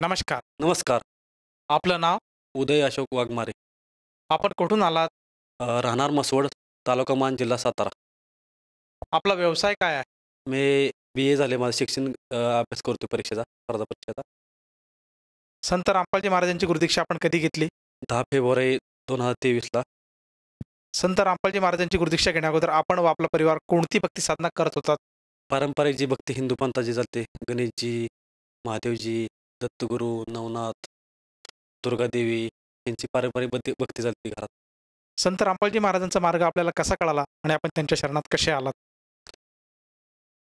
नमस्कार. नमस्कार. आपलं नाव? उदय अशोक वाघमारे. आपण कुठून आलात? राहणार मसवड, तालुका मान, जिल्हा सातारा. आपला व्यवसाय काय आहे? मी बी-ए झाले. माझं शिक्षण अभ्यास करतोय परीक्षेचा, स्पर्धा परीक्षेचा. संत रामपालजी महाराजांची गुरुदीक्षा आपण कधी घेतली? 10 फेब्रुवारी 2023 ला. संत रामपालजी महाराजांची गुरुदीक्षा घेण्याअगोदर आपण व आपला परिवार कोणती भक्ती साधना करत होतात? पारंपरिक जी भक्ती हिंदू पंथाची चालते, गणेशजी, महादेवजी, दत्तगुरू, नवनाथ, दुर्गादेवी यांची पारंपरिक भक्ती चालते घरात. संत रामपालजी महाराजांचा मार्ग आपल्याला कसा कळाला आणि आपण त्यांच्या शरणात कसे आलात?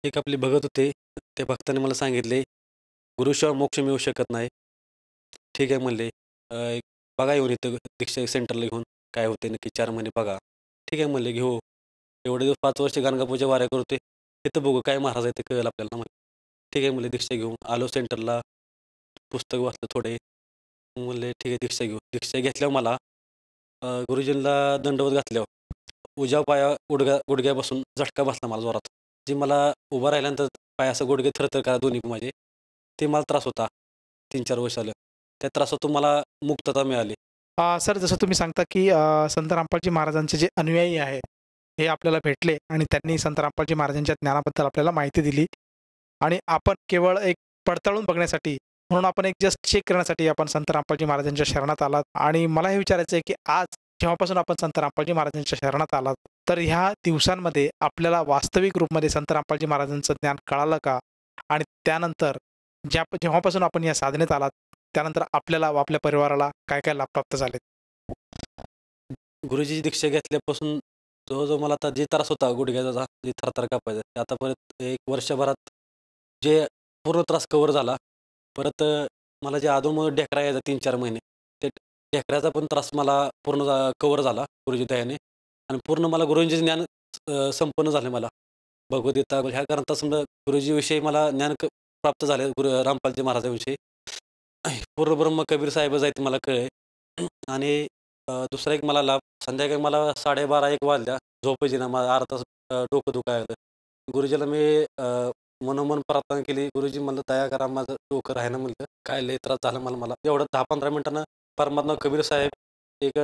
एक आपले भगत होते, त्या भक्ताने मला सांगितले, "गुरुशिवाय मोक्ष मिळू शकत नाही." ठीक आहे म्हणले. एक बघा येऊन इथं दीक्षा सेंटरला घेऊन काय होते नक्की 4 महिने बघा. ठीक आहे म्हणले, "घेऊ." एवढे दिवस 5 वर्ष गाणगापूरच्या वाऱ्या करतोय. तिथं बघू काय महाराज आहे ते कळेल आपल्याला म्हणले. ठीक आहे म्हणले, दीक्षा घेऊन आलो सेंटरला. पुस्तक वाचलं थोडे. म्हणले, "ठीक आहे दीक्षा घेऊ." दीक्षा घेतल्यावर मला गुरुजींना दंडवत घातल्यावर उजव्या गुडघ्यापासून झटका बसला मला जोरात. जी मला उभं राहिल्यानंतर पाय असं गुडघे थरथर करा दोन्ही माझे. ते मला त्रास होता 3-4 वर्ष झालं. त्या त्रासातून मला मुक्तता मिळाली. सर जसं तुम्ही सांगता की संत रामपालजी महाराजांचे जे अनुयायी आहेत, हे आपल्याला भेटले आणि त्यांनी संत रामपालजी महाराजांच्या ज्ञानाबद्दल आपल्याला माहिती दिली आणि आपण केवळ एक पडताळून बघण्यासाठी म्हणून आपण एक जस्ट चेक करण्यासाठी आपण संत रामपालजी महाराजांच्या शरणात आलात आणि मला हे विचारायचं आहे की आज जेव्हापासून आपण संत रामपालजी महाराजांच्या शरणात आलात, तर ह्या दिवसांमध्ये आपल्याला वास्तविक रूपमध्ये संत रामपालजी महाराजांचं ज्ञान कळालं का? आणि त्यानंतर जेव्हापासून आपण या साधनेत आलात, त्यानंतर आपल्याला व आपल्या परिवाराला काय-काय लाभ प्राप्त झालेत? गुरुजीची दीक्षा घेतल्यापासून जवळ-जवळ मला आता जे त्रास होता गुडघ्याचा, जे थरथर कापायचा, ते आता परत 1 वर्षभरात जे पूर्ण त्रास कव्हर झाला. परत मला जे अधूनमधून ढेकरा यायचा 3-4 महिने, ते ढेकऱ्याचा पण त्रास मला पूर्ण कव्हर झाला गुरुजी दयाने आणि पूर्ण मला गुरुजींचे ज्ञान संपन्न झाले मला. भगवद्गीता ह्या ग्रंथात समजा गुरुजीविषयी मला ज्ञान प्राप्त झाले. रामपालजी महाराजांविषयी. पूर्ण ब्रह्म कबीर साहेबच आहेत मला कळले. आणि दुसरा एक मला लाभ, संध्याकाळी मला 12:30-1 वाजल्या, झोप येईना. मला अर्धा तास डोकं दुखायला लागलं. गुरुजीला मी मनोमन प्रार्थना केली. गुरुजी म्हणलं, "दया करा, माझं डोकं राहीना." म्हणलं, "काय लय त्रास झाला मला." एवढं 10-15 मिनिटानं परमात्मा कबीर साहेब एक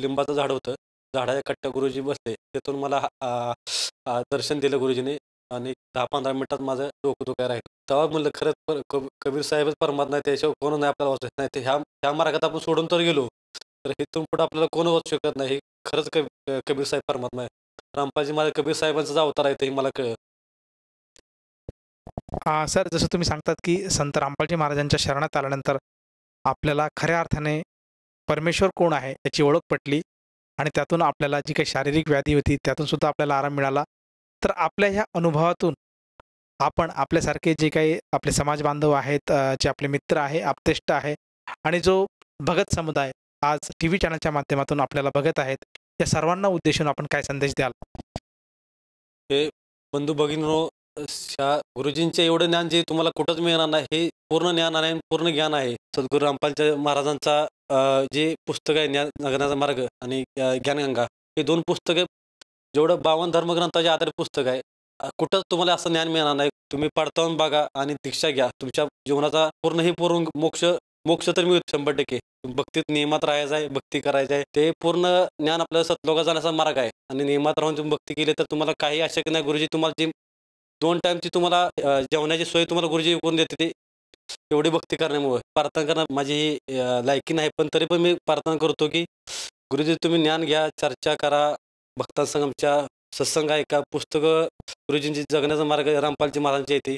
लिंबाचं झाड होतं. झाडाच्या कट्ट्यावर गुरुजी बसले. तिथून मला दर्शन दिलं गुरुजीने आणि 10-15 मिनिटात माझं डोकं दुखायला राहिलं. तेव्हा म्हणलं खरंच कबीर साहेबच परमात्मा आहे. त्याशिवाय कोण नाही आपल्याला वाचवत. नाही तर ह्या मार्गात आपण सोडून तर गेलो, तर इथून पुढे आपल्याला कोण वाचू शकत नाही. हे खरंच कबीर साहेब परमात्मा आहे. रामपालजी माझ्या कबीर साहेबांचाच अवतार आहे, हे मला कळलं. सर जसं तुम्ही सांगतात की संत रामपालजी महाराजांच्या शरणात आल्यानंतर आपल्याला खऱ्या अर्थाने परमेश्वर कोण आहे याची ओळख पटली आणि त्यातून आपल्याला जी काही शारीरिक व्याधी होती त्यातून सुद्धा आपल्याला आराम मिळाला. तर आपल्या ह्या अनुभवातून आपण आपल्यासारखे जे काही आपले समाज बांधव आहेत, जे आपले मित्र आहे, आप्तेष्ट आहे आणि जो भगत समुदाय आज टीव्ही चॅनलच्या माध्यमातून आपल्याला बघत आहेत, या सर्वांना उद्देशून आपण काय संदेश द्याल? हे बंधू भगिनींनो, गुरुजींचे एवढं ज्ञान जे तुम्हाला कुठंच मिळणार नाही, हे पूर्ण ज्ञान आहे, पूर्ण ज्ञान आहे. सद्गुरू रामपालच्या महाराजांचा जे पुस्तक आहे ज्ञानाचा मार्ग आणि ज्ञानगंगा, हे 2 पुस्तकं जेवढं 52 धर्मग्रंथाचे आधारित पुस्तक आहे. कुठंच तुम्हाला असं ज्ञान मिळणार नाही. तुम्ही पडताळून बघा आणि दीक्षा घ्या. तुमच्या जीवनाचा पूर्ण मोक्ष मोक्ष तर मिळतो 100%. भक्तीत नियमात राहायचं आहे, भक्ती करायची आहे. ते पूर्ण ज्ञान आपल्याला सतलोकात जाण्याचा मार्ग आहे आणि नियमात राहून तुम्ही भक्ती केली तर तुम्हाला काही अशक्य नाही. गुरुजी तुम्हाला जी 2 टाईमची तुम्हाला जेवणाची सोय तुम्हाला गुरुजी करून देते, ते एवढी भक्ती करण्यामुळे. प्रार्थना करणं माझी ही लायकी नाही, पण तरी पण मी प्रार्थना करतो की गुरुजी तुम्ही ज्ञान घ्या, चर्चा करा, भक्तांसंगमच्या सत्संग ऐका, पुस्तकं गुरुजींची जगण्याचा मार्ग रामपालजी महाराजांची येते,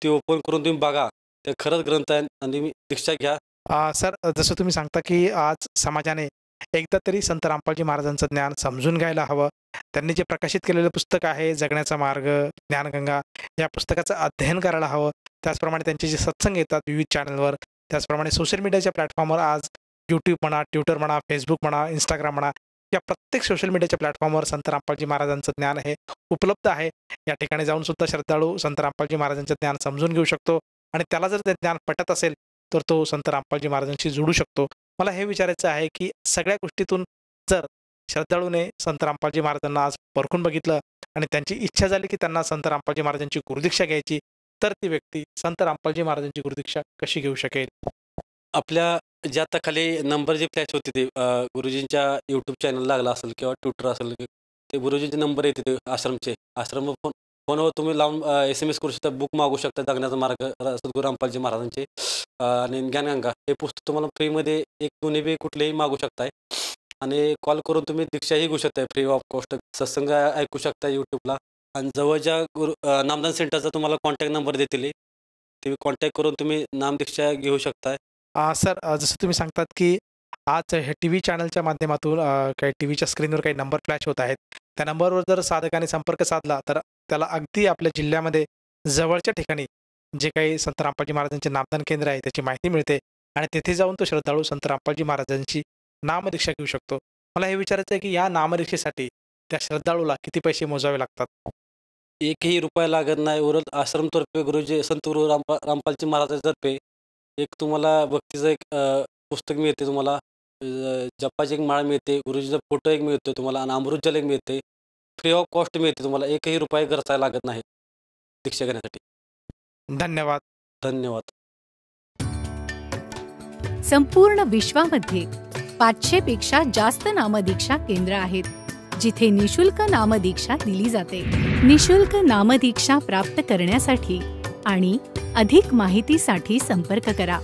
ती ओपन करून तुम्ही बघा. ते खरंच ग्रंथ आहे आणि तुम्ही दीक्षा घ्या. सर जसं तुम्ही सांगता की आज समाजाने एकदा तरी संत रामपालजी महाराजांचं ज्ञान समजून घ्यायला हवं. त्यांनी जे प्रकाशित केलेलं पुस्तक आहे जगण्याचा मार्ग, ज्ञानगंगा, या पुस्तकाचं अध्ययन करायला हवं. त्याचप्रमाणे त्यांचे जे सत्संग येतात विविध चॅनलवर, त्याचप्रमाणे सोशल मीडियाच्या प्लॅटफॉर्मवर आज यूट्यूब म्हणा, ट्विटर म्हणा, फेसबुक म्हणा, इंस्टाग्राम म्हणा, या प्रत्येक सोशल मीडियाच्या प्लॅटफॉर्मवर संत रामपालजी महाराजांचं ज्ञान हे उपलब्ध आहे. या ठिकाणी जाऊन सुद्धा श्रद्धाळू संत रामपालजी महाराजांचं ज्ञान समजून घेऊ शकतो आणि त्याला जर ते ज्ञान पटत असेल तर तो संत रामपालजी महाराजांशी जोडू शकतो. मला हे विचारायचं आहे की सगळ्या गोष्टीतून जर श्रद्धाळूने संत रामपालजी महाराजांना आज परखून बघितलं आणि त्यांची इच्छा झाली की त्यांना संत रामपालजी महाराजांची गुरुदीक्षा घ्यायची, तर ती व्यक्ती संत रामपालजी महाराजांची गुरुदीक्षा कशी घेऊ शकेल? आपल्या जे आता खाली नंबर जे फ्लॅश होते ते गुरुजींच्या यूट्यूब चॅनल लागला असेल किंवा ट्विटर असेल ते गुरुजींचे नंबर येते ते आश्रमचे आश्रम फोनवर तुम्ही लावून SMS करू शकता, बुक मागू शकता. जगण्याचा मार्ग सद्गुरू रामपालजी महाराजांचे आणि ज्ञानगंगा हे पुस्तक तुम्हाला फ्रीमध्ये एक दोन्ही बी कुठलेही मागू शकताय आणि कॉल करून तुम्ही दीक्षाही घेऊ शकताय फ्री ऑफ कॉस्ट. सत्संग ऐकू शकता यूट्यूबला आणि जवळच्या नामदान सेंटरचा तुम्हाला कॉन्टॅक्ट नंबर देतील, ते कॉन्टॅक्ट करून तुम्ही नामदीक्षा घेऊ शकताय. सर, जसं तुम्ही सांगतात की आज हे टी-व्ही चॅनलच्या माध्यमातून काही टीव्हीच्या स्क्रीनवर काही नंबर फ्लॅश होत आहेत. त्या नंबरवर जर साधकाने संपर्क साधला तर त्याला अगदी आपल्या जिल्ह्यामध्ये जवळच्या ठिकाणी जे काही संत रामपालजी महाराजांचे नामदान केंद्र आहे त्याची माहिती मिळते आणि तेथे जाऊन तो श्रद्धाळू संत रामपालजी महाराजांची नामदीक्षा घेऊ शकतो. मला हे विचारायचं आहे की या नामदीक्षेसाठी त्या श्रद्धाळूला किती पैसे मोजावे लागतात? एकही रुपया लागत नाही. उलट आश्रमतर्फे गुरुजी संत गुरु रामपालजी महाराजांतर्फे एक तुम्हाला भक्तीचं एक पुस्तक मिळते, तुम्हाला जपाची एक माळ मिळते, गुरुजीचा फोटो एक मिळतो तुम्हाला आणि अमृतजल एक मिळते. फ्री ऑफ कॉस्ट मिळते तुम्हाला. एकही रुपया खर्चायला लागत नाही दीक्षा घेण्यासाठी. धन्यवाद. धन्यवाद. संपूर्ण विश्वामध्ये 500 पेक्षा जास्त नामदीक्षा केंद्र आहेत जिथे निशुल्क नामदीक्षा दिली जाते. निशुल्क नामदीक्षा प्राप्त करण्यासाठी आणि अधिक माहितीसाठी संपर्क करा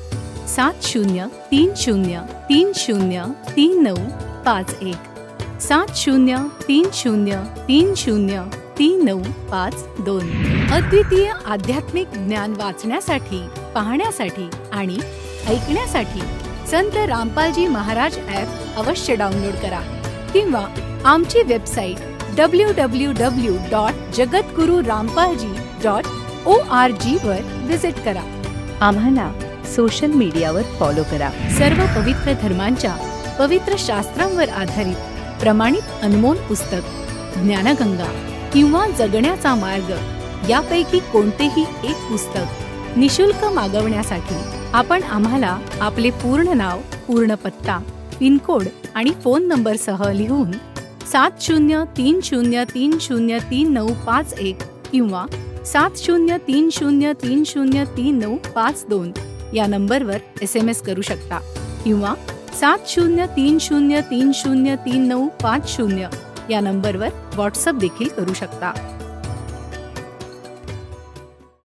7030303951 7030303952. अद्वितीय आध्यात्मिक ज्ञान वाचण्यासाठी, पाहण्यासाठी आणि ऐकण्यासाठी संत रामपालजी महाराज ॲप अवश्य डाउनलोड करा किंवा आमची वेबसाईट www.jagatgururampalji.org वर व्हिजिट करा. आम्हाला सोशल मीडियावर फॉलो करा. सर्व पवित्र धर्मांच्या पवित्र शास्त्रांवर आधारित प्रमाणित अनमोल पुस्तक ज्ञानगंगा किंवा जगण्याचा मार्ग यापैकी कोणतेही एक पुस्तक निशुल्क मागवण्यासाठी आपण आम्हाला आपले पूर्ण नाव, पूर्ण पत्ता, पिनकोड आणि फोन नंबरसह लिहून 7030303951 किंवा 7030303952 या नंबरवर SMS करू शकता किंवा 7030303950 या नंबरवर व्हॉट्सअप देखील करू शकता.